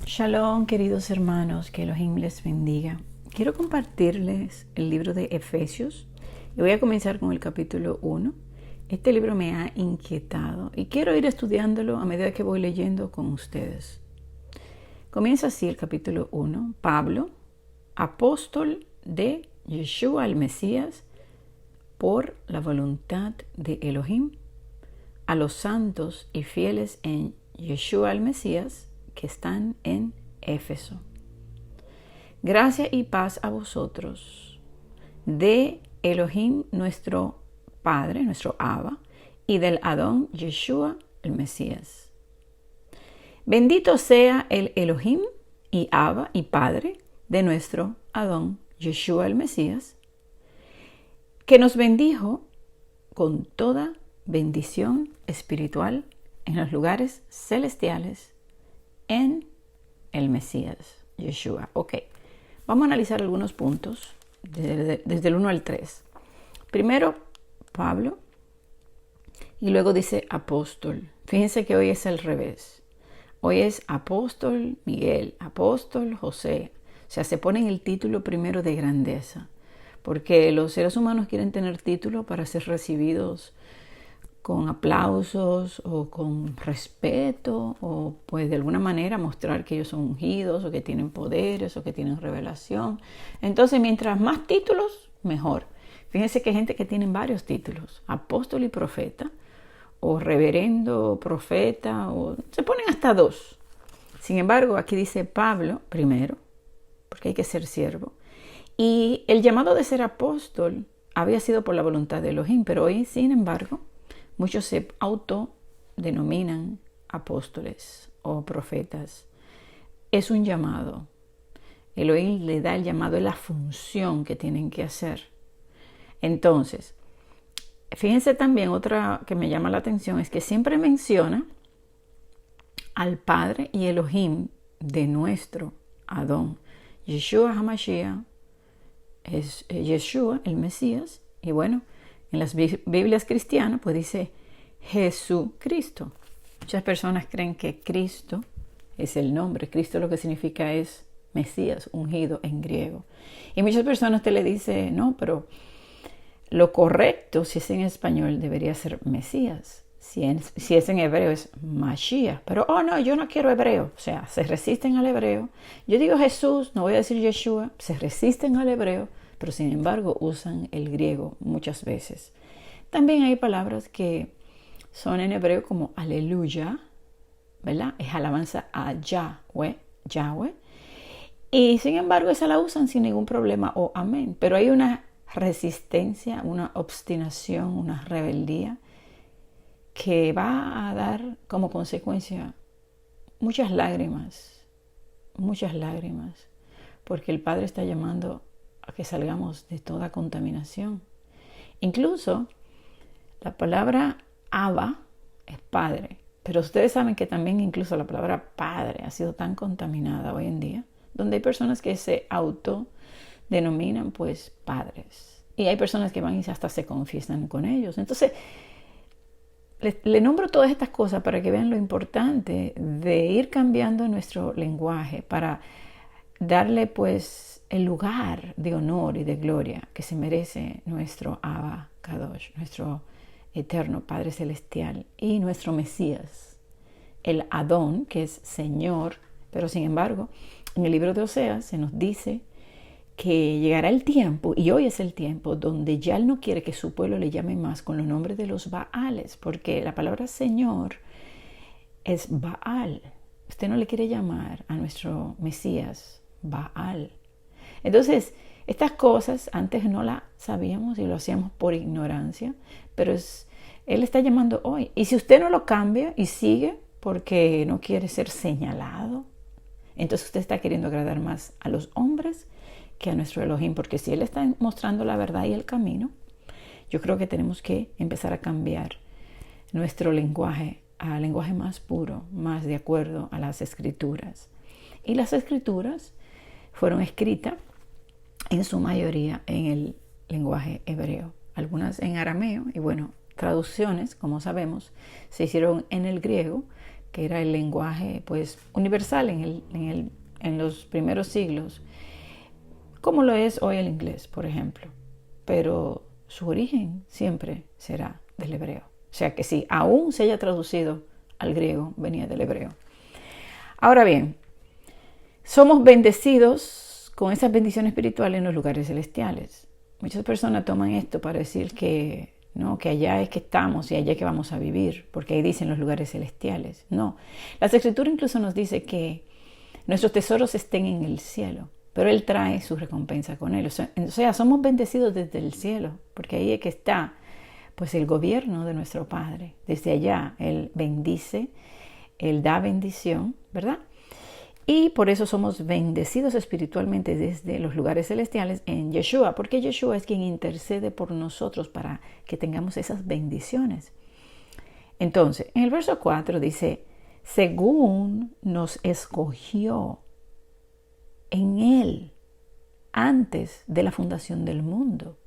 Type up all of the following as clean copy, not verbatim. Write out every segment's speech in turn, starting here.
Shalom, queridos hermanos, que Elohim les bendiga. Quiero compartirles el libro de Efesios y voy a comenzar con el capítulo 1. Este libro me ha inquietado y quiero ir estudiándolo a medida que voy leyendo con ustedes. Comienza así el capítulo 1. Pablo, apóstol de Yeshua el Mesías, por la voluntad de Elohim, a los santos y fieles en Yeshua el Mesías, que están en Éfeso. Gracia y paz a vosotros, de Elohim nuestro Padre, nuestro Abba, y del Adón Yeshua el Mesías. Bendito sea el Elohim y Abba y Padre de nuestro Adón Yeshua el Mesías, que nos bendijo con toda bendición espiritual en los lugares celestiales en el Mesías, Yeshua. Ok, vamos a analizar algunos puntos desde el 1 al 3. Primero, Pablo, y luego dice apóstol. Fíjense que hoy es al revés. Hoy es apóstol Miguel, apóstol José. O sea, se pone el título primero de grandeza, porque los seres humanos quieren tener título para ser recibidos con aplausos o con respeto, o pues de alguna manera mostrar que ellos son ungidos o que tienen poderes o que tienen revelación. Entonces, mientras más títulos, mejor. Fíjense que hay gente que tiene varios títulos, apóstol y profeta, o reverendo, profeta, o se ponen hasta dos. Sin embargo, aquí dice Pablo primero, porque hay que ser siervo. Y el llamado de ser apóstol había sido por la voluntad de Elohim, pero hoy, sin embargo, muchos se autodenominan apóstoles o profetas. Es un llamado. Elohim le da el llamado, es la función que tienen que hacer. Entonces, fíjense también, otra que me llama la atención es que siempre menciona al Padre y Elohim de nuestro Adón. Yeshua HaMashiach es Yeshua, el Mesías, y bueno, en las Biblias cristianas, pues dice Jesucristo. Muchas personas creen que Cristo es el nombre. Cristo lo que significa es Mesías, ungido en griego. Y muchas personas te le dicen, no, pero lo correcto, si es en español, debería ser Mesías. Si es en hebreo, es Mashiach. Pero, no, yo no quiero hebreo. O sea, se resisten al hebreo. Yo digo Jesús, no voy a decir Yeshua. Se resisten al hebreo, pero sin embargo usan el griego muchas veces. También hay palabras que son en hebreo como aleluya, ¿verdad? Es alabanza a Yahweh. Y sin embargo esa la usan sin ningún problema o amén. Pero hay una resistencia, una obstinación, una rebeldía que va a dar como consecuencia muchas lágrimas, porque el Padre está llamando a que salgamos de toda contaminación. Incluso la palabra Abba es padre, pero ustedes saben que también incluso la palabra padre ha sido tan contaminada hoy en día, donde hay personas que se autodenominan pues padres, y hay personas que van y hasta se confiesan con ellos. Entonces, le nombro todas estas cosas para que vean lo importante de ir cambiando nuestro lenguaje para darle pues el lugar de honor y de gloria que se merece nuestro Abba Kadosh, nuestro eterno Padre Celestial, y nuestro Mesías, el Adón, que es Señor. Pero sin embargo, en el libro de Oseas se nos dice que llegará el tiempo, y hoy es el tiempo, donde ya Él no quiere que su pueblo le llame más con los nombres de los Baales, porque la palabra Señor es Baal. Usted no le quiere llamar a nuestro Mesías Baal. Entonces, estas cosas antes no las sabíamos y lo hacíamos por ignorancia, pero Él está llamando hoy. Y si usted no lo cambia y sigue porque no quiere ser señalado, entonces usted está queriendo agradar más a los hombres que a nuestro Elohim, porque si Él está mostrando la verdad y el camino, yo creo que tenemos que empezar a cambiar nuestro lenguaje a lenguaje más puro, más de acuerdo a las Escrituras. Y las Escrituras fueron escritas en su mayoría en el lenguaje hebreo, algunas en arameo, y bueno, traducciones, como sabemos, se hicieron en el griego, que era el lenguaje pues universal en los primeros siglos, como lo es hoy el inglés, por ejemplo. Pero su origen siempre será del hebreo. O sea que si aún se haya traducido al griego, venía del hebreo. Ahora bien, somos bendecidos con esas bendiciones espirituales en los lugares celestiales. Muchas personas toman esto para decir que no, que allá es que estamos y allá es que vamos a vivir, porque ahí dicen los lugares celestiales. No, la Escritura incluso nos dice que nuestros tesoros estén en el cielo, pero Él trae su recompensa con Él. O sea, somos bendecidos desde el cielo, porque ahí es que está pues el gobierno de nuestro Padre. Desde allá Él bendice, Él da bendición, ¿verdad? Y por eso somos bendecidos espiritualmente desde los lugares celestiales en Yeshua, porque Yeshua es quien intercede por nosotros para que tengamos esas bendiciones. Entonces, en el verso 4 dice, según nos escogió en Él antes de la fundación del mundo.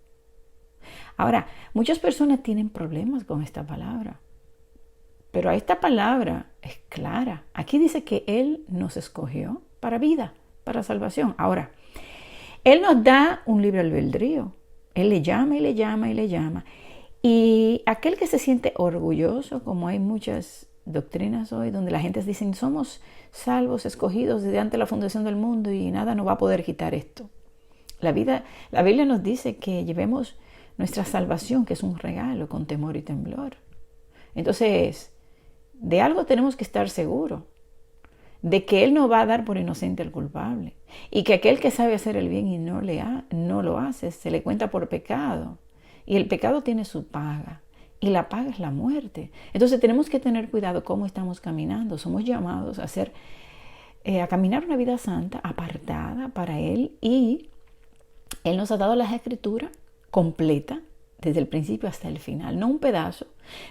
Ahora, muchas personas tienen problemas con esta palabra. Pero esta palabra es clara. Aquí dice que Él nos escogió para vida, para salvación. Ahora, Él nos da un libre albedrío. Él le llama y le llama y le llama. Y aquel que se siente orgulloso, como hay muchas doctrinas hoy, donde la gente dice, somos salvos, escogidos desde antes de la fundación del mundo y nada nos va a poder quitar esto. La Biblia nos dice que llevemos nuestra salvación, que es un regalo, con temor y temblor. Entonces, de algo tenemos que estar seguros, de que Él no va a dar por inocente al culpable y que aquel que sabe hacer el bien y no lo hace, se le cuenta por pecado. Y el pecado tiene su paga y la paga es la muerte. Entonces tenemos que tener cuidado cómo estamos caminando. Somos llamados a caminar una vida santa, apartada para Él, y Él nos ha dado las Escrituras completa desde el principio hasta el final, no un pedazo,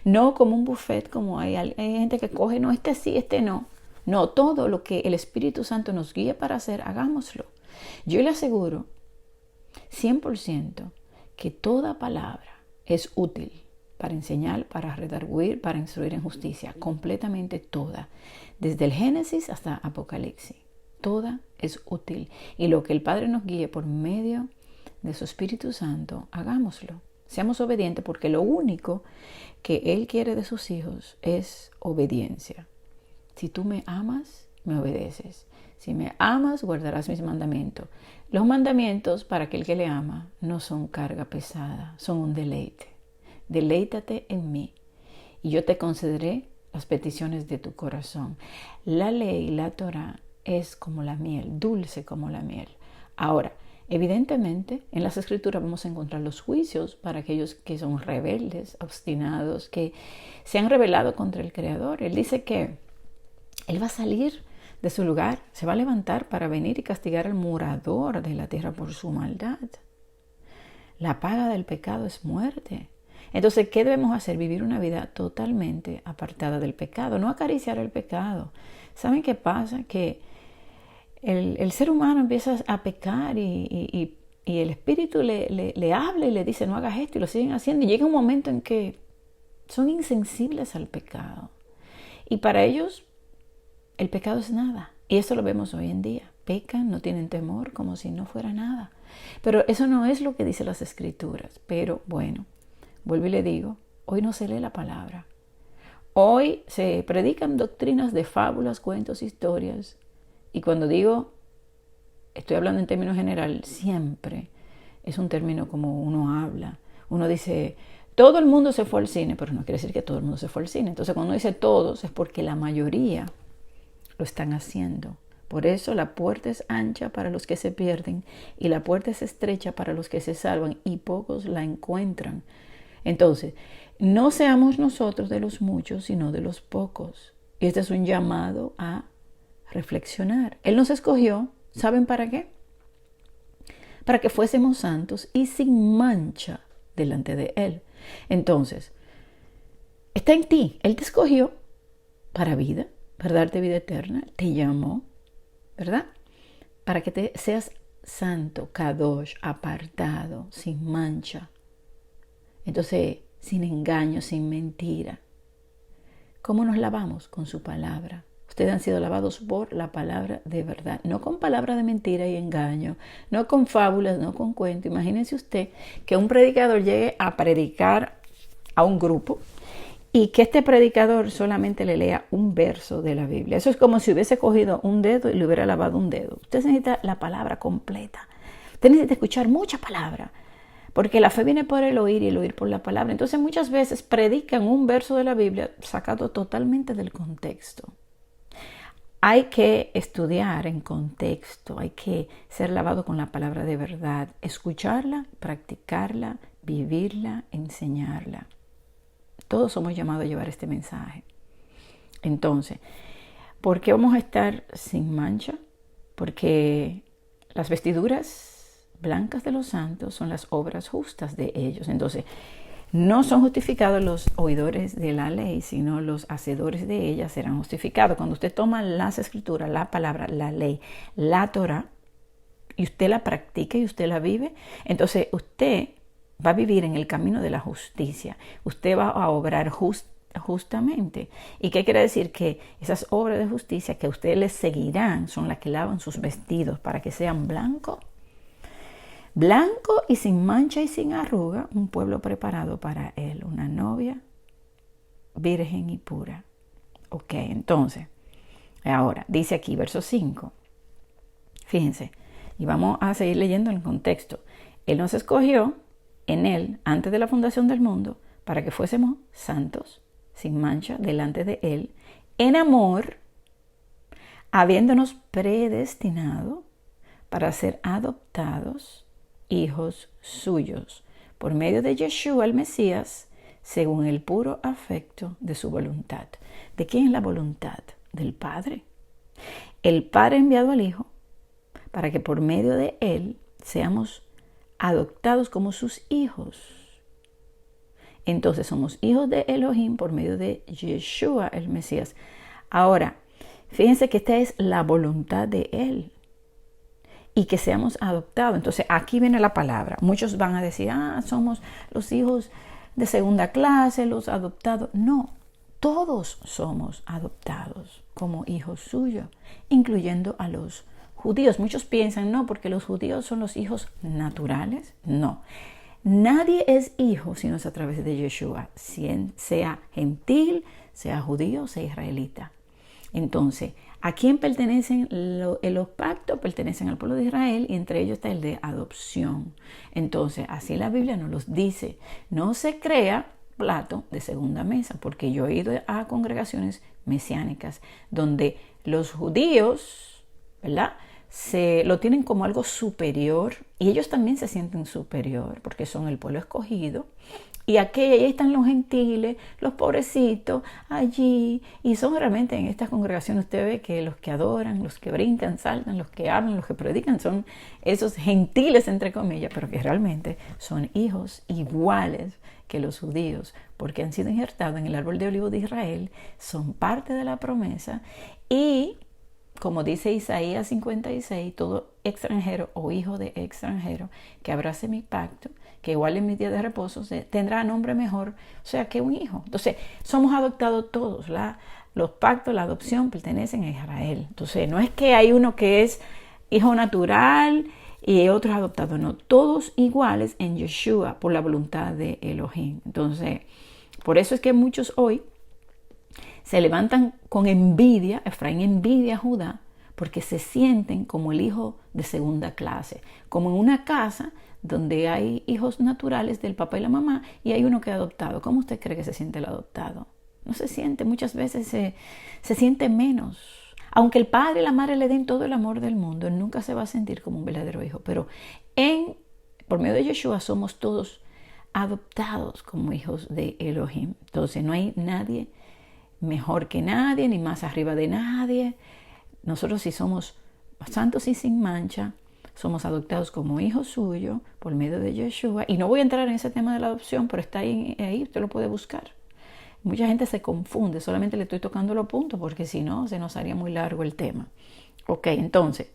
no como un buffet, como hay gente que coge, no, este sí, este no. No, todo lo que el Espíritu Santo nos guíe para hacer, hagámoslo. Yo le aseguro 100% que toda palabra es útil para enseñar, para redarguir, para instruir en justicia, completamente toda, desde el Génesis hasta Apocalipsis. Toda es útil, y lo que el Padre nos guíe por medio de su Espíritu Santo, hagámoslo. Seamos obedientes, porque lo único que Él quiere de sus hijos es obediencia. Si tú me amas, me obedeces. Si me amas, guardarás mis mandamientos. Los mandamientos para aquel que le ama no son carga pesada, son un deleite. Deleítate en mí y yo te concederé las peticiones de tu corazón. La ley, la Torah, es como la miel, dulce como la miel. Ahora, evidentemente, en las Escrituras vamos a encontrar los juicios para aquellos que son rebeldes, obstinados, que se han rebelado contra el Creador. Él dice que Él va a salir de su lugar, se va a levantar para venir y castigar al morador de la tierra por su maldad. La paga del pecado es muerte. Entonces, ¿qué debemos hacer? Vivir una vida totalmente apartada del pecado, no acariciar el pecado. ¿Saben qué pasa? Que el ser humano empieza a pecar y el Espíritu le habla y le dice, no hagas esto, y lo siguen haciendo. Y llega un momento en que son insensibles al pecado. Y para ellos, el pecado es nada. Y eso lo vemos hoy en día. Pecan, no tienen temor, como si no fuera nada. Pero eso no es lo que dicen las Escrituras. Pero bueno, vuelvo y le digo, hoy no se lee la palabra. Hoy se predican doctrinas de fábulas, cuentos, historias. Y cuando digo, estoy hablando en términos general, siempre es un término como uno habla. Uno dice, todo el mundo se fue al cine, pero no quiere decir que todo el mundo se fue al cine. Entonces cuando uno dice todos, es porque la mayoría lo están haciendo. Por eso la puerta es ancha para los que se pierden y la puerta es estrecha para los que se salvan y pocos la encuentran. Entonces, no seamos nosotros de los muchos, sino de los pocos. Y este es un llamado a reflexionar. Él nos escogió, ¿saben para qué? Para que fuésemos santos y sin mancha delante de Él. Entonces, está en ti. Él te escogió para vida, para darte vida eterna. Te llamó, ¿verdad? Para que te seas santo, kadosh, apartado, sin mancha. Entonces, sin engaño, sin mentira. ¿Cómo nos lavamos? Con su palabra. Ustedes han sido lavados por la palabra de verdad, no con palabras de mentira y engaño, no con fábulas, no con cuentos. Imagínense usted que un predicador llegue a predicar a un grupo y que este predicador solamente le lea un verso de la Biblia. Eso es como si hubiese cogido un dedo y le hubiera lavado un dedo. Usted necesita la palabra completa. Usted necesita escuchar mucha palabra, porque la fe viene por el oír y el oír por la palabra. Entonces muchas veces predican un verso de la Biblia sacado totalmente del contexto. Hay que estudiar en contexto, hay que ser lavado con la palabra de verdad, escucharla, practicarla, vivirla, enseñarla. Todos somos llamados a llevar este mensaje. Entonces, ¿por qué vamos a estar sin mancha? Porque las vestiduras blancas de los santos son las obras justas de ellos. Entonces, no son justificados los oidores de la ley, sino los hacedores de ella serán justificados. Cuando usted toma las escrituras, la palabra, la ley, la Torah, y usted la practica y usted la vive, entonces usted va a vivir en el camino de la justicia. Usted va a obrar justamente. ¿Y qué quiere decir? Que esas obras de justicia que a usted les seguirán son las que lavan sus vestidos para que sean blancos. Blanco y sin mancha y sin arruga, un pueblo preparado para él, una novia virgen y pura. Ok, entonces, ahora, dice aquí, verso 5. Fíjense, y vamos a seguir leyendo en el contexto. Él nos escogió en él, antes de la fundación del mundo, para que fuésemos santos, sin mancha, delante de él, en amor, habiéndonos predestinado para ser adoptados hijos suyos, por medio de Yeshua el Mesías, según el puro afecto de su voluntad. ¿De quién es la voluntad? Del Padre. El Padre ha enviado al Hijo para que por medio de él seamos adoptados como sus hijos. Entonces somos hijos de Elohim por medio de Yeshua el Mesías. Ahora, fíjense que esta es la voluntad de él. Y que seamos adoptados. Entonces aquí viene la palabra. Muchos van a decir, somos los hijos de segunda clase, los adoptados. No, todos somos adoptados como hijos suyos, incluyendo a los judíos. Muchos piensan, no, porque los judíos son los hijos naturales. No, nadie es hijo si no es a través de Yeshua, sea gentil, sea judío, sea israelita. Entonces, ¿a quién pertenecen los pactos? Pertenecen al pueblo de Israel y entre ellos está el de adopción. Entonces, así la Biblia nos los dice. No se crea plato de segunda mesa, porque yo he ido a congregaciones mesiánicas donde los judíos, ¿verdad?, se lo tienen como algo superior y ellos también se sienten superior porque son el pueblo escogido. Y aquí ahí están los gentiles, los pobrecitos allí. Y son realmente en estas congregaciones, usted ve que los que adoran, los que brincan, saltan, los que hablan, los que predican, son esos gentiles, entre comillas, pero que realmente son hijos iguales que los judíos, porque han sido injertados en el árbol de olivo de Israel, son parte de la promesa. Y como dice Isaías 56, todo extranjero o hijo de extranjero que abrace mi pacto, que igual en mi día de reposo tendrá nombre mejor, o sea, que un hijo. Entonces, somos adoptados todos. Los pactos, la adopción pertenecen a Israel. Entonces, no es que hay uno que es hijo natural y otros adoptados, no. Todos iguales en Yeshua por la voluntad de Elohim. Entonces, por eso es que muchos hoy se levantan con envidia, Efraín envidia a Judá, porque se sienten como el hijo de segunda clase, como en una casa donde hay hijos naturales del papá y la mamá y hay uno que es adoptado. ¿Cómo usted cree que se siente el adoptado? No se siente, muchas veces se siente menos. Aunque el padre y la madre le den todo el amor del mundo, él nunca se va a sentir como un verdadero hijo. Pero por medio de Yeshua somos todos adoptados como hijos de Elohim. Entonces no hay nadie mejor que nadie, ni más arriba de nadie. Nosotros sí somos santos y sin mancha, somos adoptados como hijos suyos por medio de Yeshua. Y no voy a entrar en ese tema de la adopción, pero está ahí usted lo puede buscar. Mucha gente se confunde, solamente le estoy tocando los puntos, porque si no, se nos haría muy largo el tema. Ok, entonces,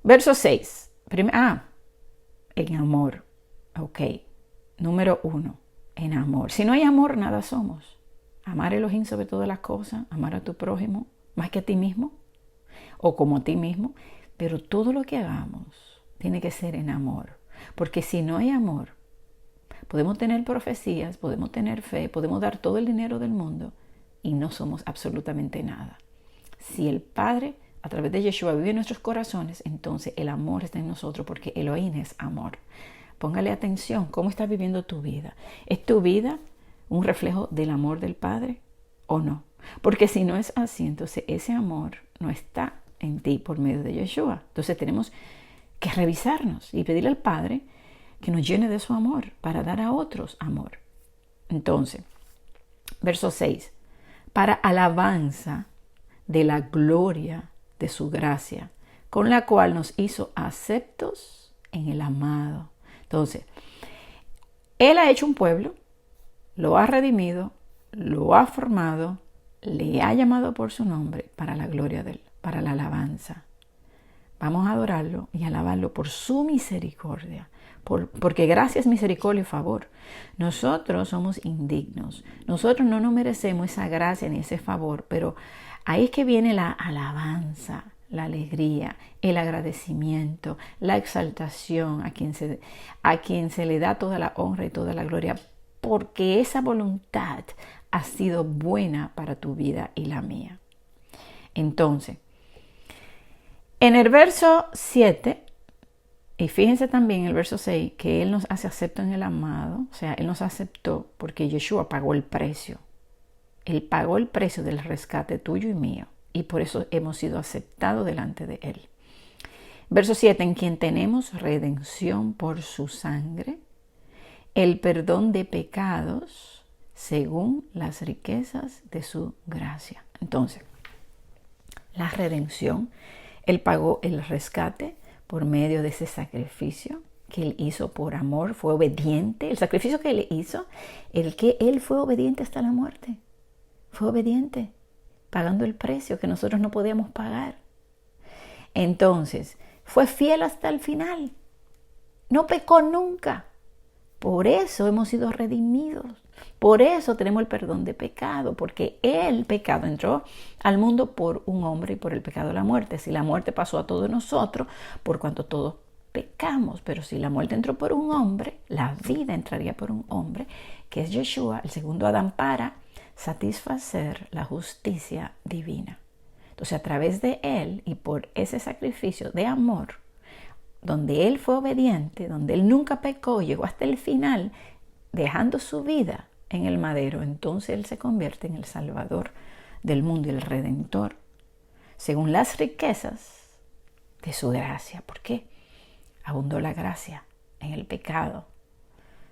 verso 6. En amor. Ok, número 1, en amor. Si no hay amor, nada somos. amar a Elohim sobre todas las cosas, amar a tu prójimo más que a ti mismo o como a ti mismo, pero todo lo que hagamos tiene que ser en amor, porque si no hay amor, podemos tener profecías, podemos tener fe, podemos dar todo el dinero del mundo y no somos absolutamente nada. Si el Padre a través de Yeshua vive en nuestros corazones, entonces el amor está en nosotros porque Elohim es amor. Póngale atención, ¿cómo estás viviendo tu vida? ¿Es tu vida un reflejo del amor del Padre o no? Porque si no es así, entonces ese amor no está en ti por medio de Yeshua. Entonces tenemos que revisarnos y pedirle al Padre que nos llene de su amor para dar a otros amor. Entonces, verso 6, para alabanza de la gloria de su gracia, con la cual nos hizo aceptos en el amado. Entonces, Él ha hecho un pueblo, lo ha redimido, lo ha formado, le ha llamado por su nombre para la gloria de Él, para la alabanza. Vamos a adorarlo y alabarlo por su misericordia, porque gracia es misericordia y favor. Nosotros somos indignos, nosotros no nos merecemos esa gracia ni ese favor, pero ahí es que viene la alabanza, la alegría, el agradecimiento, la exaltación a quien se le da toda la honra y toda la gloria, porque esa voluntad ha sido buena para tu vida y la mía. Entonces, en el verso 7, y fíjense también en el verso 6, que Él nos hace acepto en el amado, o sea, Él nos aceptó porque Yeshua pagó el precio. Él pagó el precio del rescate tuyo y mío, y por eso hemos sido aceptados delante de Él. Verso 7, en quien tenemos redención por su sangre, el perdón de pecados según las riquezas de su gracia. Entonces, la redención, Él pagó el rescate por medio de ese sacrificio que Él hizo por amor, fue obediente. El sacrificio que Él hizo, el que Él fue obediente hasta la muerte. Fue obediente, pagando el precio que nosotros no podíamos pagar. Entonces, fue fiel hasta el final. No pecó nunca. Por eso hemos sido redimidos. Por eso tenemos el perdón de pecado, porque el pecado entró al mundo por un hombre y por el pecado la muerte. Si la muerte pasó a todos nosotros, por cuanto todos pecamos, pero si la muerte entró por un hombre, la vida entraría por un hombre, que es Yeshua, el segundo Adán, para satisfacer la justicia divina. Entonces, a través de Él y por ese sacrificio de amor, donde Él fue obediente, donde Él nunca pecó, llegó hasta el final, dejando su vida en el madero, entonces Él se convierte en el Salvador del mundo y el Redentor, según las riquezas de su gracia. ¿Por qué? Abundó la gracia en el pecado,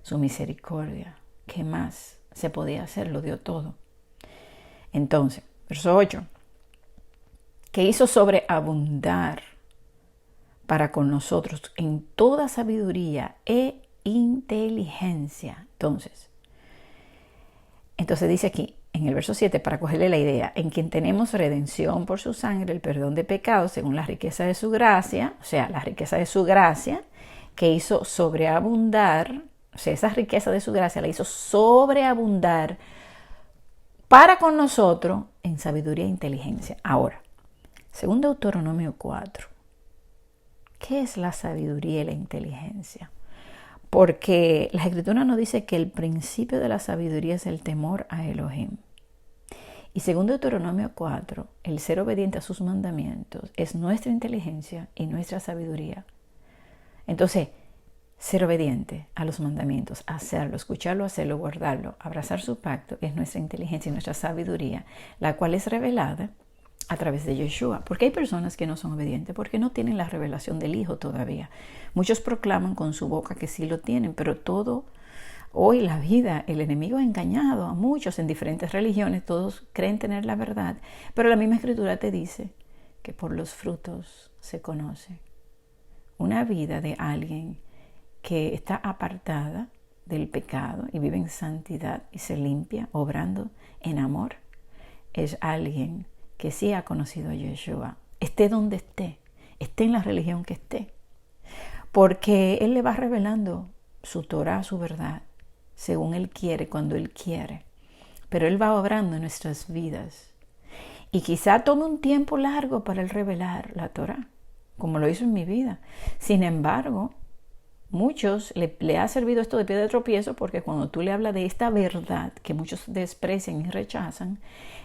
su misericordia. ¿Qué más se podía hacer? Lo dio todo. Entonces, verso 8, que hizo sobreabundar para con nosotros en toda sabiduría e inteligencia. Entonces dice aquí, en el verso 7, para cogerle la idea, en quien tenemos redención por su sangre, el perdón de pecados, según la riqueza de su gracia, o sea, la riqueza de su gracia, que hizo sobreabundar, o sea, esa riqueza de su gracia la hizo sobreabundar para con nosotros en sabiduría e inteligencia. Ahora, según Deuteronomio 4, ¿qué es la sabiduría y la inteligencia? Porque la Escritura nos dice que el principio de la sabiduría es el temor a Elohim. Y según Deuteronomio 4, el ser obediente a sus mandamientos es nuestra inteligencia y nuestra sabiduría. Entonces, ser obediente a los mandamientos, hacerlo, escucharlo, hacerlo, guardarlo, abrazar su pacto, es nuestra inteligencia y nuestra sabiduría, la cual es revelada a través de Yeshua. Porque hay personas que no son obedientes porque no tienen la revelación del Hijo todavía. Muchos proclaman con su boca que sí lo tienen, pero todo, hoy la vida, el enemigo ha engañado a muchos en diferentes religiones, todos creen tener la verdad, pero la misma Escritura te dice que por los frutos se conoce. Una vida de alguien que está apartada del pecado y vive en santidad y se limpia, obrando en amor, es alguien que sí ha conocido a Yeshua, esté donde esté en la religión que esté, porque Él le va revelando su Torah, su verdad, según Él quiere, cuando Él quiere. pero Él va obrando en nuestras vidas. Y quizá tome un tiempo largo para Él revelar la Torá, como lo hizo en mi vida. Sin embargo, muchos le ha servido esto de piedra de tropiezo, porque cuando tú le hablas de esta verdad que muchos desprecian y rechazan,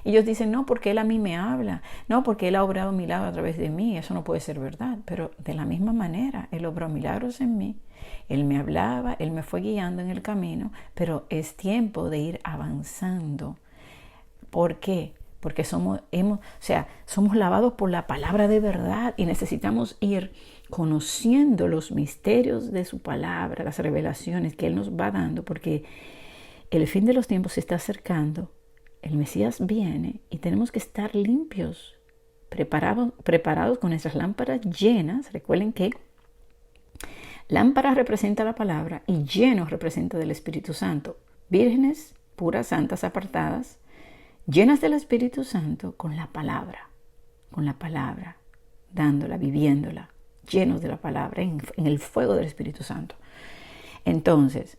ellos dicen, no, porque Él a mí me habla, no, porque Él ha obrado milagros a través de mí, eso no puede ser verdad. Pero de la misma manera, Él obró milagros en mí, Él me hablaba, Él me fue guiando en el camino, pero es tiempo de ir avanzando. ¿Por qué? Porque somos lavados por la palabra de verdad y necesitamos ir conociendo los misterios de su palabra, las revelaciones que Él nos va dando, porque el fin de los tiempos se está acercando, el Mesías viene y tenemos que estar limpios, preparados con nuestras lámparas llenas. Recuerden que lámpara representa la palabra y llenos representa del Espíritu Santo. Vírgenes, puras, santas, apartadas, llenas del Espíritu Santo con la palabra, dándola, viviéndola, llenos de la palabra, en el fuego del Espíritu Santo. Entonces,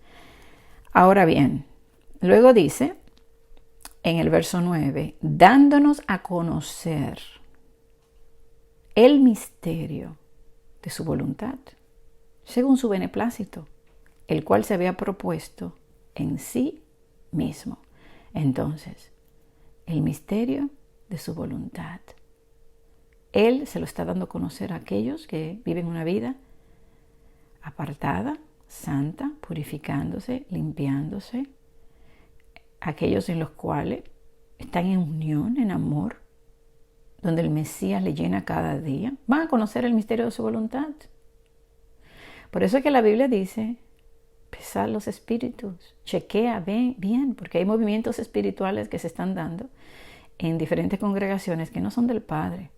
ahora bien, luego dice en el verso 9, dándonos a conocer el misterio de su voluntad, según su beneplácito, el cual se había propuesto en sí mismo. Entonces, el misterio de su voluntad. Él se lo está dando a conocer a aquellos que viven una vida apartada, santa, purificándose, limpiándose. Aquellos en los cuales están en unión, en amor, donde el Mesías le llena cada día, van a conocer el misterio de su voluntad. Por eso es que la Biblia dice, pesar los espíritus, chequea bien, porque hay movimientos espirituales que se están dando en diferentes congregaciones que no son del Padre.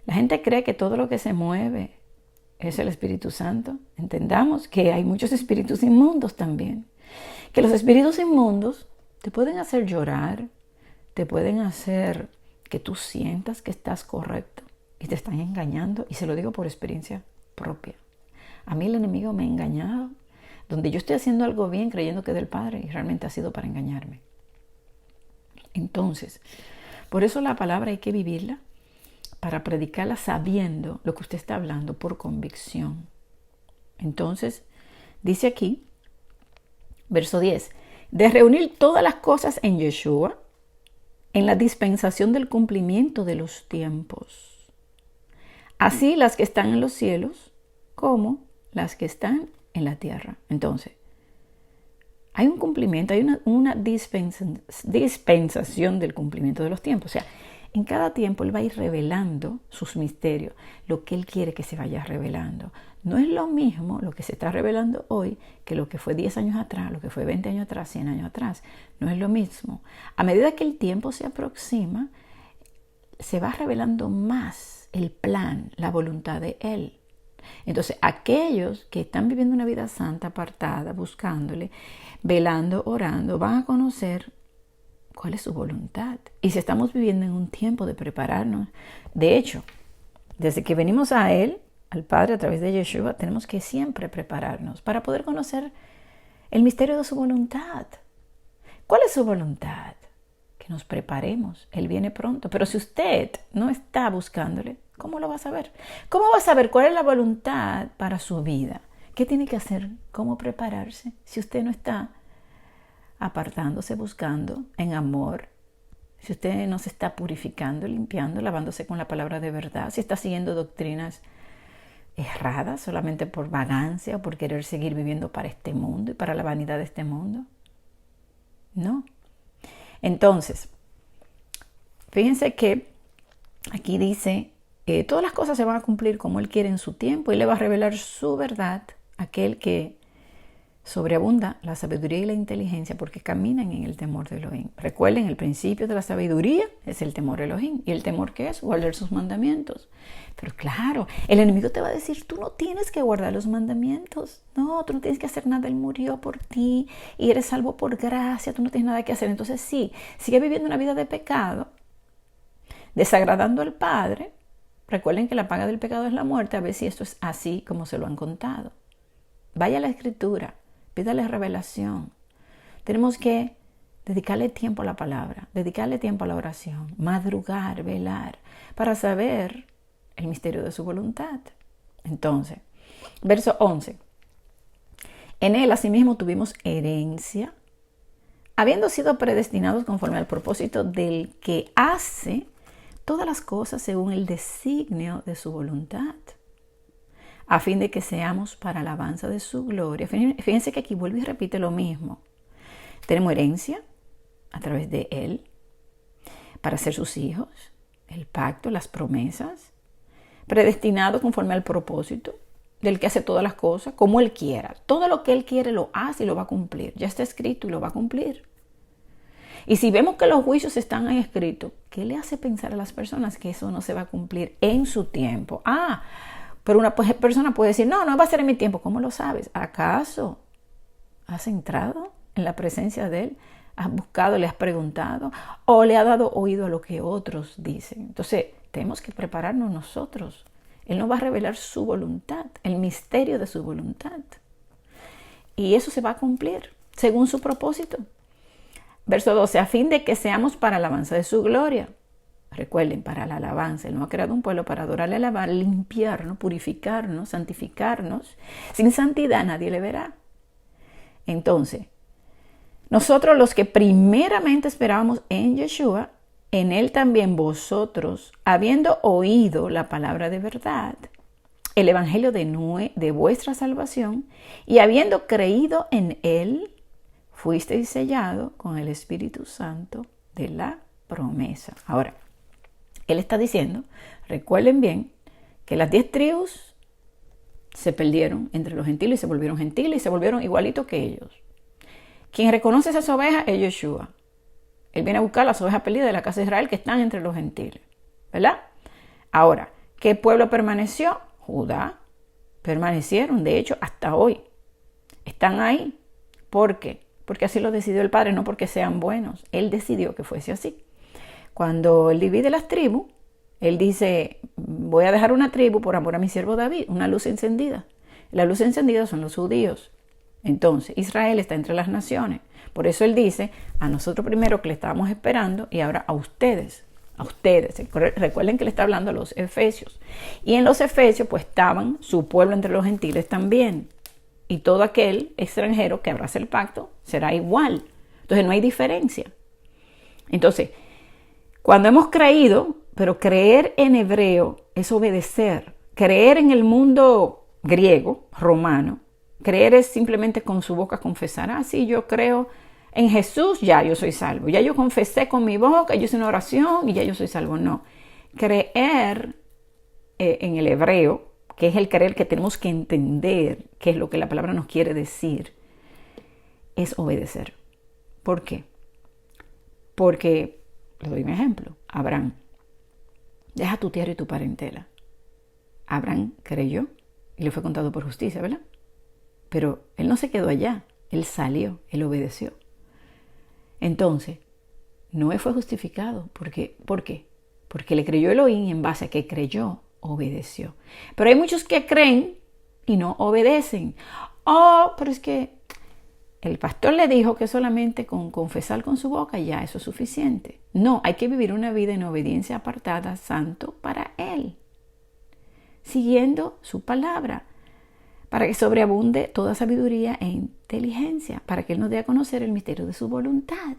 La gente cree que todo lo que se mueve es el Espíritu Santo. Entendamos que hay muchos espíritus inmundos también. Que los espíritus inmundos te pueden hacer llorar, te pueden hacer que tú sientas que estás correcto y te están engañando. Y se lo digo por experiencia propia. A mí el enemigo me ha engañado, donde yo estoy haciendo algo bien creyendo que es del Padre y realmente ha sido para engañarme. Entonces, por eso la palabra hay que vivirla, para predicarla sabiendo lo que usted está hablando por convicción. Entonces, dice aquí, verso 10, de reunir todas las cosas en Yeshua, en la dispensación del cumplimiento de los tiempos. Así las que están en los cielos como las que están en la tierra. Entonces, hay un cumplimiento, hay una dispensación del cumplimiento de los tiempos. O sea, en cada tiempo Él va a ir revelando sus misterios, lo que Él quiere que se vaya revelando. No es lo mismo lo que se está revelando hoy que lo que fue 10 años atrás, lo que fue 20 años atrás, 100 años atrás. No es lo mismo. A medida que el tiempo se aproxima, se va revelando más el plan, la voluntad de Él. Entonces, aquellos que están viviendo una vida santa, apartada, buscándole, velando, orando, van a conocer cuál es su voluntad. Y si estamos viviendo en un tiempo de prepararnos, de hecho, desde que venimos a Él, al Padre a través de Yeshua, tenemos que siempre prepararnos para poder conocer el misterio de su voluntad. ¿Cuál es su voluntad? Que nos preparemos. Él viene pronto. Pero si usted no está buscándole, ¿cómo lo va a saber? ¿Cómo va a saber cuál es la voluntad para su vida? ¿Qué tiene que hacer? ¿Cómo prepararse? Si usted no está apartándose, buscando en amor, si usted no se está purificando, limpiando, lavándose con la palabra de verdad, si está siguiendo doctrinas erradas solamente por vagancia o por querer seguir viviendo para este mundo y para la vanidad de este mundo. No. Entonces, fíjense que aquí dice, todas las cosas se van a cumplir como Él quiere en su tiempo y le va a revelar su verdad a aquel que sobreabunda la sabiduría y la inteligencia porque caminan en el temor de Elohim. Recuerden, el principio de la sabiduría es el temor de Elohim. ¿Y el temor qué es? Guardar sus mandamientos. Pero claro, el enemigo te va a decir, tú no tienes que guardar los mandamientos. No, tú no tienes que hacer nada. Él murió por ti y eres salvo por gracia. Tú no tienes nada que hacer. Entonces sí, sigue viviendo una vida de pecado, desagradando al Padre. Recuerden que la paga del pecado es la muerte. A ver si esto es así como se lo han contado. Vaya a la Escritura. Pídale revelación. Tenemos que dedicarle tiempo a la palabra, dedicarle tiempo a la oración, madrugar, velar, para saber el misterio de su voluntad. Entonces, verso 11. En él asimismo tuvimos herencia, habiendo sido predestinados conforme al propósito del que hace todas las cosas según el designio de su voluntad, a fin de que seamos para alabanza de su gloria. Fíjense que aquí vuelve y repite lo mismo. Tenemos herencia a través de él, para ser sus hijos, el pacto, las promesas, predestinado conforme al propósito del que hace todas las cosas como él quiera. Todo lo que él quiere lo hace y lo va a cumplir. Ya está escrito y lo va a cumplir. Y si vemos que los juicios están ahí escritos, ¿qué le hace pensar a las personas que eso no se va a cumplir en su tiempo? Pero una persona puede decir, no va a ser en mi tiempo. ¿Cómo lo sabes? ¿Acaso has entrado en la presencia de él? ¿Has buscado, le has preguntado? ¿O le ha dado oído a lo que otros dicen? Entonces, tenemos que prepararnos nosotros. Él nos va a revelar su voluntad, el misterio de su voluntad. Y eso se va a cumplir según su propósito. Verso 12, a fin de que seamos para alabanza de su gloria. Recuerden, para la alabanza. Él nos ha creado un pueblo para adorarle, alabar, limpiarnos, purificarnos, santificarnos. Sin santidad nadie le verá. Entonces, nosotros los que primeramente esperábamos en Yeshua, en él también vosotros, habiendo oído la palabra de verdad, el evangelio de vuestra salvación, y habiendo creído en él, fuisteis sellados con el Espíritu Santo de la promesa. Ahora, él está diciendo, recuerden bien, que las 10 tribus se perdieron entre los gentiles y se volvieron gentiles y se volvieron igualitos que ellos. Quien reconoce esas ovejas es Yeshua. Él viene a buscar las ovejas perdidas de la casa de Israel que están entre los gentiles, ¿verdad? Ahora, ¿qué pueblo permaneció? Judá. Permanecieron, de hecho, hasta hoy. Están ahí. ¿Por qué? Porque así lo decidió el Padre, no porque sean buenos. Él decidió que fuese así. Cuando él divide las tribus, él dice, voy a dejar una tribu por amor a mi siervo David, una luz encendida. La luz encendida son los judíos. Entonces, Israel está entre las naciones. Por eso él dice, a nosotros primero que le estábamos esperando y ahora a ustedes. A ustedes. Recuerden que le está hablando a los efesios. Y en los efesios pues estaban su pueblo entre los gentiles también. Y todo aquel extranjero que abrace el pacto será igual. Entonces no hay diferencia. Entonces, cuando hemos creído, pero creer en hebreo es obedecer. Creer en el mundo griego, romano, creer es simplemente con su boca confesar, sí, yo creo en Jesús, ya yo soy salvo. Ya yo confesé con mi boca, yo hice una oración y ya yo soy salvo. No. Creer en el hebreo, que es el creer que tenemos que entender qué es lo que la palabra nos quiere decir, es obedecer. ¿Por qué? Porque, le doy un ejemplo, Abraham, deja tu tierra y tu parentela. Abraham creyó y le fue contado por justicia, ¿verdad? Pero él no se quedó allá, él salió, él obedeció. Entonces, Noé fue justificado. ¿Por qué? Porque le creyó Elohim y en base a que creyó, obedeció. Pero hay muchos que creen y no obedecen. Pero es que el pastor le dijo que solamente con confesar con su boca ya eso es suficiente. No, hay que vivir una vida en obediencia apartada, santo para él, siguiendo su palabra, para que sobreabunde toda sabiduría e inteligencia, para que él nos dé a conocer el misterio de su voluntad.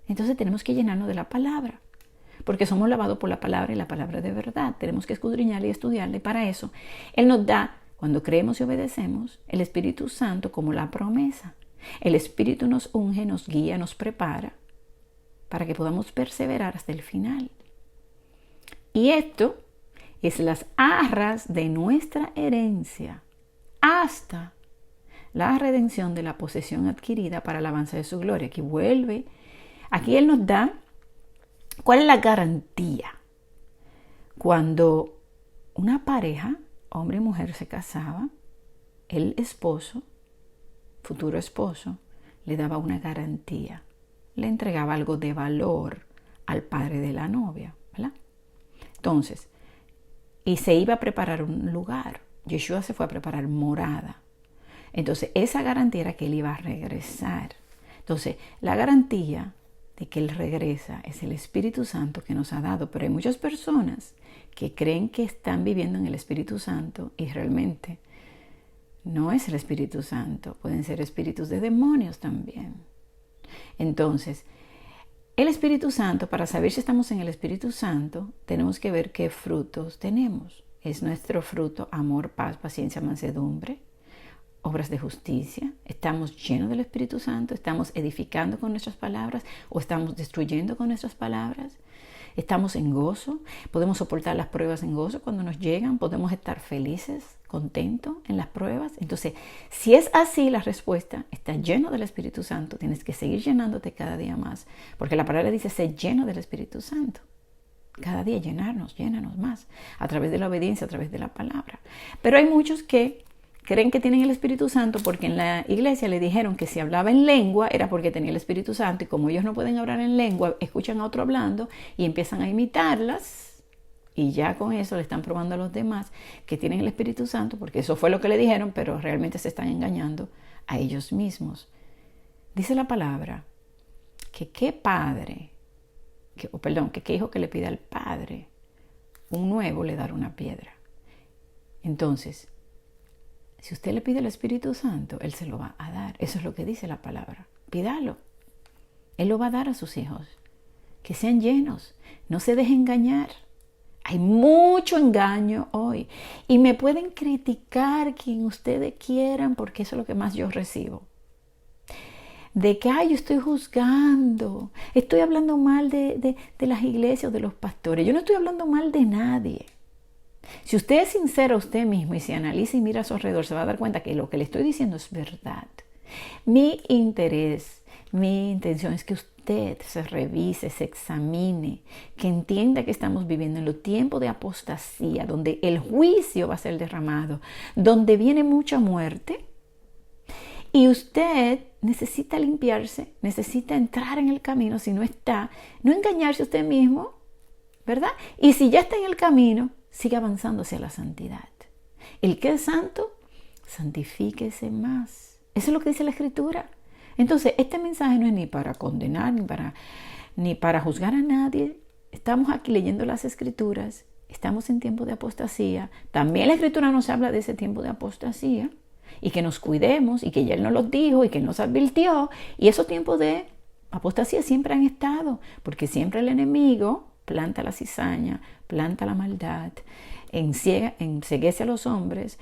Entonces tenemos que llenarnos de la palabra, porque somos lavados por la palabra y la palabra de verdad. Tenemos que escudriñarla y estudiarla, y para eso él nos da, cuando creemos y obedecemos, el Espíritu Santo como la promesa. El Espíritu nos unge, nos guía, nos prepara para que podamos perseverar hasta el final. Y esto es las arras de nuestra herencia hasta la redención de la posesión adquirida para la alabanza de su gloria. Aquí él nos da cuál es la garantía. Cuando una pareja, hombre y mujer, se casaba, el esposo, futuro esposo, le daba una garantía, le entregaba algo de valor al padre de la novia, ¿verdad? Entonces, y se iba a preparar un lugar. Yeshua se fue a preparar morada. Entonces, esa garantía era que él iba a regresar. Entonces, la garantía de que Él regresa, es el Espíritu Santo que nos ha dado. Pero hay muchas personas que creen que están viviendo en el Espíritu Santo y realmente no es el Espíritu Santo. Pueden ser espíritus de demonios también. Entonces, el Espíritu Santo, para saber si estamos en el Espíritu Santo, tenemos que ver qué frutos tenemos. Es nuestro fruto amor, paz, paciencia, mansedumbre, obras de justicia. ¿Estamos llenos del Espíritu Santo? ¿Estamos edificando con nuestras palabras o estamos destruyendo con nuestras palabras? ¿Estamos en gozo? ¿Podemos soportar las pruebas en gozo cuando nos llegan? ¿Podemos estar felices, contentos en las pruebas? Entonces, si es así la respuesta, estás lleno del Espíritu Santo, tienes que seguir llenándote cada día más, porque la palabra dice ser lleno del Espíritu Santo. Cada día llénanos más, a través de la obediencia, a través de la palabra. Pero hay muchos que creen que tienen el Espíritu Santo porque en la iglesia le dijeron que si hablaba en lengua era porque tenía el Espíritu Santo, y como ellos no pueden hablar en lengua, escuchan a otro hablando y empiezan a imitarlas, y ya con eso le están probando a los demás que tienen el Espíritu Santo, porque eso fue lo que le dijeron, pero realmente se están engañando a ellos mismos. Dice la palabra que qué hijo que le pida al Padre un nuevo le dará una piedra. Entonces, si usted le pide al Espíritu Santo, Él se lo va a dar. Eso es lo que dice la palabra. Pídalo. Él lo va a dar a sus hijos. Que sean llenos. No se dejen engañar. Hay mucho engaño hoy. Y me pueden criticar quien ustedes quieran, porque eso es lo que más yo recibo. De que, yo estoy juzgando. Estoy hablando mal de las iglesias o de los pastores. Yo no estoy hablando mal de nadie. Si usted es sincero a usted mismo y se analiza y mira a su alrededor, se va a dar cuenta que lo que le estoy diciendo es verdad. Mi intención es que usted se revise, se examine, que entienda que estamos viviendo en los tiempos de apostasía, donde el juicio va a ser derramado, donde viene mucha muerte. Y usted necesita limpiarse, necesita entrar en el camino. Si no está, no engañarse a usted mismo, ¿verdad? Y si ya está en el camino, sigue avanzando hacia la santidad. El que es santo, santifíquese más. Eso es lo que dice la Escritura. Entonces, este mensaje no es ni para condenar, ni para juzgar a nadie. Estamos aquí leyendo las Escrituras. Estamos en tiempo de apostasía. También la Escritura nos habla de ese tiempo de apostasía. Y que nos cuidemos, y que ya Él nos lo dijo, y que Él nos advirtió. Y esos tiempos de apostasía siempre han estado. Porque siempre el enemigo planta la cizaña, planta la maldad, enceguece a los hombres,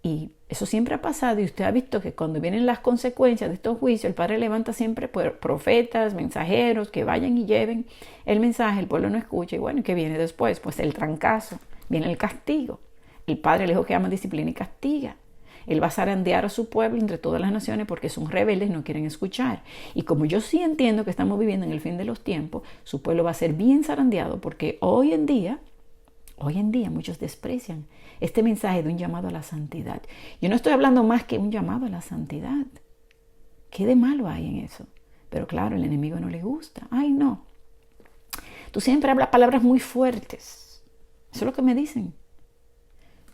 y eso siempre ha pasado. Y usted ha visto que cuando vienen las consecuencias de estos juicios, el Padre levanta siempre profetas, mensajeros que vayan y lleven el mensaje, el pueblo no escucha, y bueno, ¿qué viene después? Pues el trancazo, viene el castigo. El Padre, el Hijo que ama, disciplina y castiga. Él va a zarandear a su pueblo entre todas las naciones porque son rebeldes, no quieren escuchar. Y como yo sí entiendo que estamos viviendo en el fin de los tiempos, su pueblo va a ser bien zarandeado, porque hoy en día muchos desprecian este mensaje de un llamado a la santidad. Yo no estoy hablando más que un llamado a la santidad. ¿Qué de malo hay en eso? Pero claro, el enemigo no le gusta. Ay, no. Tú siempre hablas palabras muy fuertes. Eso es lo que me dicen.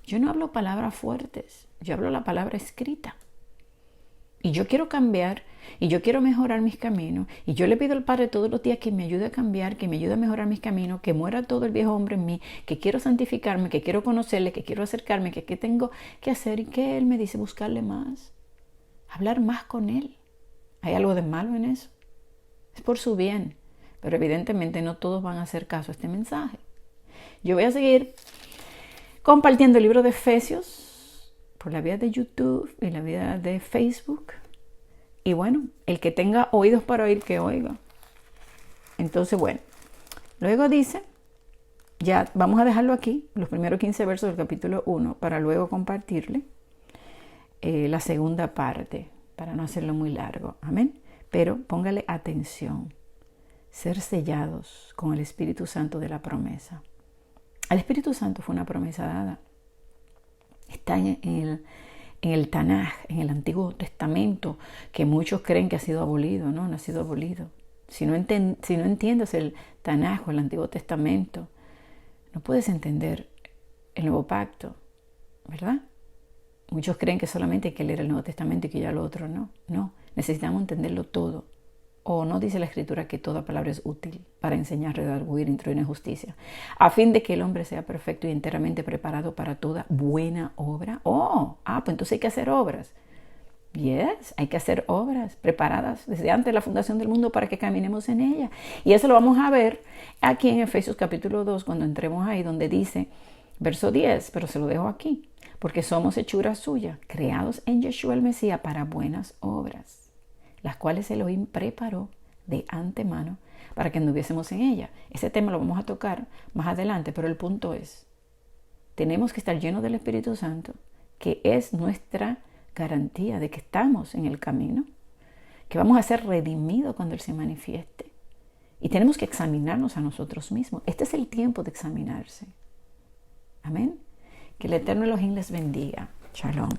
Yo no hablo palabras fuertes, yo hablo la palabra escrita. Y yo quiero cambiar, y yo quiero mejorar mis caminos, y yo le pido al Padre todos los días que me ayude a cambiar, que me ayude a mejorar mis caminos, que muera todo el viejo hombre en mí, que quiero santificarme, que quiero conocerle, que quiero acercarme, que qué tengo que hacer, y que Él me dice buscarle más, hablar más con Él. ¿Hay algo de malo en eso? Es por su bien, pero evidentemente no todos van a hacer caso a este mensaje. Yo voy a seguir compartiendo el libro de Efesios por la vía de YouTube y la vía de Facebook. Y bueno, el que tenga oídos para oír, que oiga. Entonces, bueno, luego dice, ya vamos a dejarlo aquí, los primeros 15 versos del capítulo 1, para luego compartirle la segunda parte, para no hacerlo muy largo. Amén. Pero póngale atención. Ser sellados con el Espíritu Santo de la promesa. El Espíritu Santo fue una promesa dada. Está en el Tanaj, en el Antiguo Testamento, que muchos creen que ha sido abolido. No ha sido abolido. Si no entiendes el Tanaj o el Antiguo Testamento, no puedes entender el Nuevo Pacto, ¿verdad? Muchos creen que solamente hay que leer el Nuevo Testamento y que ya lo otro no. No, necesitamos entenderlo todo. ¿O no dice la Escritura que toda palabra es útil para enseñar, redarguir, instruir en justicia? A fin de que el hombre sea perfecto y enteramente preparado para toda buena obra. Pues entonces hay que hacer obras. Yes, hay que hacer obras preparadas desde antes de la fundación del mundo para que caminemos en ella. Y eso lo vamos a ver aquí en Efesios capítulo 2, cuando entremos ahí, donde dice, verso 10, pero se lo dejo aquí, porque somos hechura suya, creados en Yeshua el Mesías para buenas obras, las cuales Elohim preparó de antemano para que anduviésemos en ella. Ese tema lo vamos a tocar más adelante, pero el punto es, tenemos que estar llenos del Espíritu Santo, que es nuestra garantía de que estamos en el camino, que vamos a ser redimidos cuando Él se manifieste. Y tenemos que examinarnos a nosotros mismos. Este es el tiempo de examinarse. Amén. Que el Eterno Elohim les bendiga. Shalom.